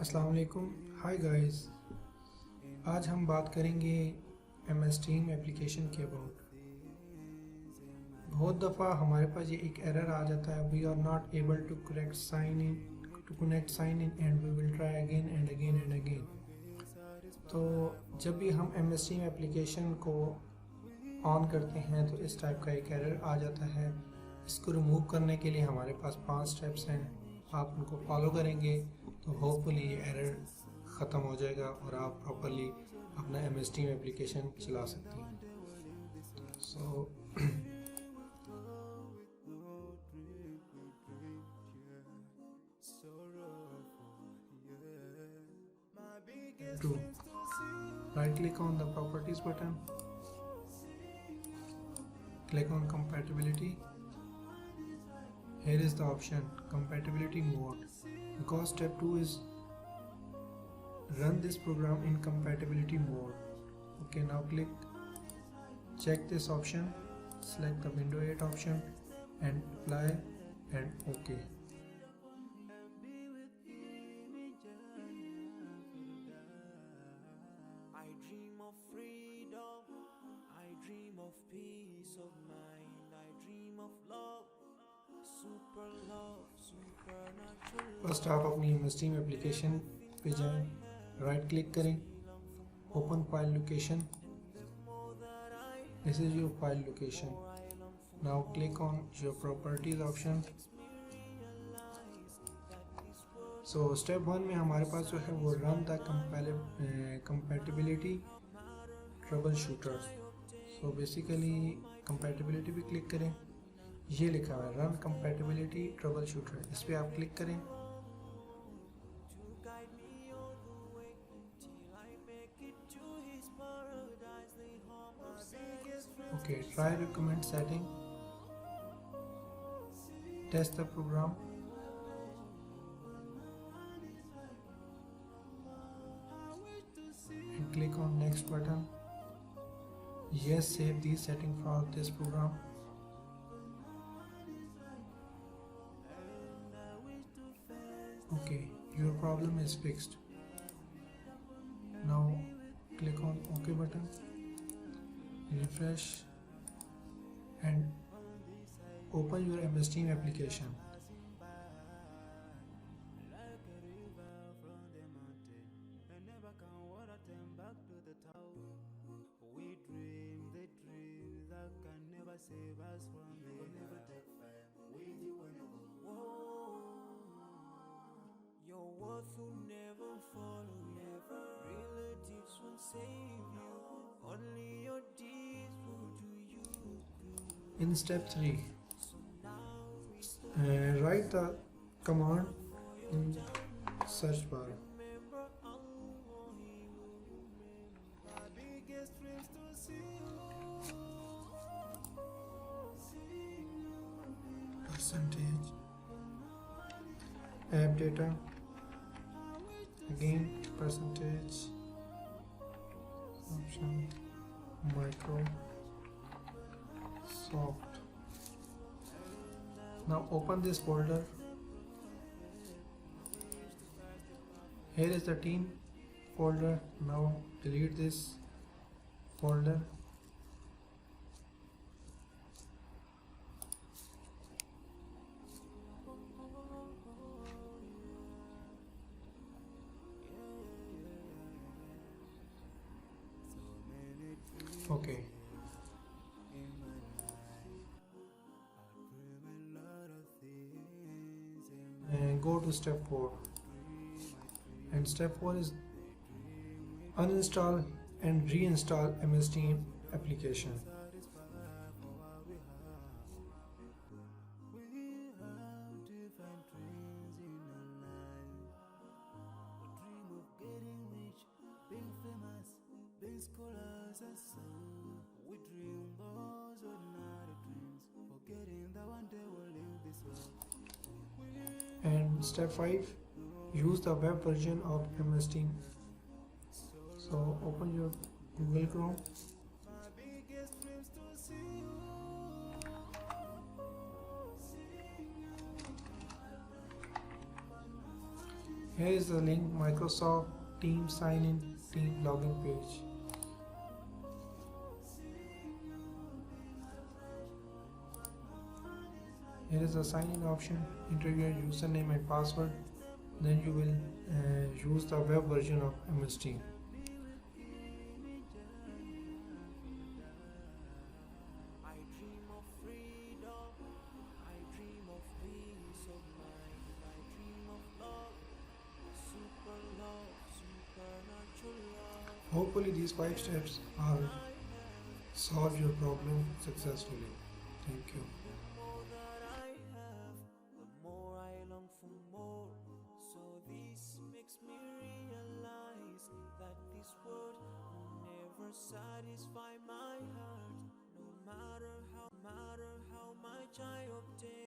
अस्सलाम वालेकुम। Hi guys, आज हम बात करेंगे MS Team एप्लीकेशन के अबाउट। बहुत दफ़ा हमारे पास ये एक एरर आ जाता है, we are not able to connect sign in and we will try again and again and again. तो जब भी हम MS Team एप्लीकेशन को ऑन करते हैं तो इस टाइप का एक एरर आ जाता है। इसको रिमूव करने के लिए हमारे पास 5 स्टेप्स हैं। आप उनको फॉलो करेंगे तो होपफुली ये एरर ख़त्म हो जाएगा और आप प्रॉपरली अपना MS Team एप्लीकेशन चला सकते हैं। सो to right click on the properties button, click on compatibility. Here is the option compatibility mode, because step 2 is run this program in compatibility mode. Okay, now check this option, select the window 8 option and apply and OK. I dream of freedom, I dream of peace of mind, I dream of love, supernatural. First आप अपनी MS Team application पे जाएं, right click करें, open file location. This is your file location. Now click on your properties option. So step 1 में हमारे पास जो है वो run the compatibility trouble shooter. So basically compatibility भी क्लिक करें, ये लिखा हुआ है रन कंपैटिबिलिटी ट्रबल शूटर, इस पर आप क्लिक करें। Okay, try recommend setting, test the program. And click on next button. Yes, save these settings for this program. Okay, your problem is fixed. Now click on OK button, refresh and open your MS Team application. We dream the dream that can never save us from the your worth will never follow you, relatives won't save you, only your deeds will do you good. In step 3, write the command in search bar. Percentage app data, again percentage option Microsoft. Now open this folder. Here is the team folder. Now delete this folder. Okay. And go to step 4. And step 4 is uninstall and reinstall MS Team application. We dream those ordinary dreams, forgetting that one day we'll leave this world. And step 5, use the web version of MS Team. So open your Google Chrome. Here is the link: Microsoft Teams sign in team login page. Here is the sign in option. Enter your username and password. Then you will use the web version of MS Team. I dream of freedom, I dream of peace of mind, I dream of love, supernatural love. Hopefully these 5 steps are solve your problem successfully. Thank you. The more that I have, the more I long for more. So this makes me realize that this world will never satisfy my